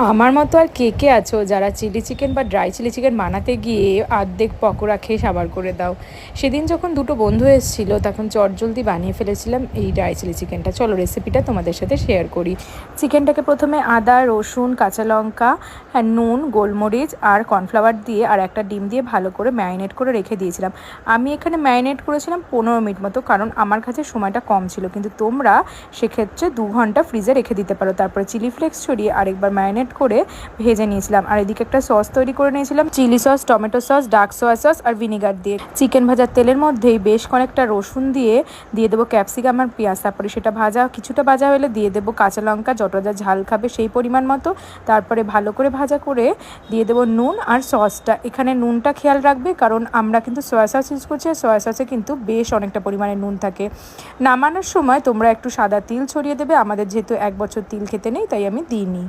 আমার মতো আর কে কে আছো যারা চিলি চিকেন বা ড্রাই চিলি চিকেন বানাতে গিয়ে অর্ধেক পকোড়া খেয়ে সাবার করে দাও? সেদিন যখন দুটো বন্ধু এসেছিলো তখন চটজলদি বানিয়ে ফেলেছিলাম এই ড্রাই চিলি চিকেনটা। চলো রেসিপিটা তোমাদের সাথে শেয়ার করি। চিকেনটাকে প্রথমে আদা, রসুন, কাঁচা লঙ্কা, নুন, গোলমরিচ আর কর্নফ্লাওয়ার দিয়ে আর একটা ডিম দিয়ে ভালো করে ম্যারিনেট করে রেখে দিয়েছিলাম। আমি এখানে ম্যারিনেট করেছিলাম 15 মিনিট মতো, কারণ আমার কাছে সময়টা কম ছিল, কিন্তু তোমরা সেক্ষেত্রে 2 ঘন্টা ফ্রিজে রেখে দিতে পারো। তারপরে চিলি ফ্লেক্স ছড়িয়ে আরেকবার ম্যারিনেট করে ভেজে নিয়েছিলাম। আর এদিকে একটা সস তৈরি করে নিয়েছিলাম, chilli sauce, tomato sauce, dark soya sauce আর ভিনিগার দিয়ে। চিকেন ভাজার তেলের মধ্যেই বেশ কয়েকটা রসুন দিয়ে দেবো ক্যাপসিকাম আর পেঁয়াজ। তারপরে সেটা কিছুটা ভাজা হলে দিয়ে দেবো কাঁচা লঙ্কা, যতটা যা ঝাল খাবে সেই পরিমাণ মতো। তারপরে ভালো করে ভাজা করে দিয়ে দেবো নুন আর সসটা। এখানে নুনটা খেয়াল রাখবে, কারণ আমরা কিন্তু সয়া সস ইউজ করছি, আর সয়া সসে কিন্তু বেশ অনেকটা পরিমাণে নুন থাকে। নামানোর সময় তোমরা একটু সাদা তিল ছড়িয়ে দেবে। আমাদের যেহেতু 1 বছর তিল খেতে নেই, তাই আমি দিইনি।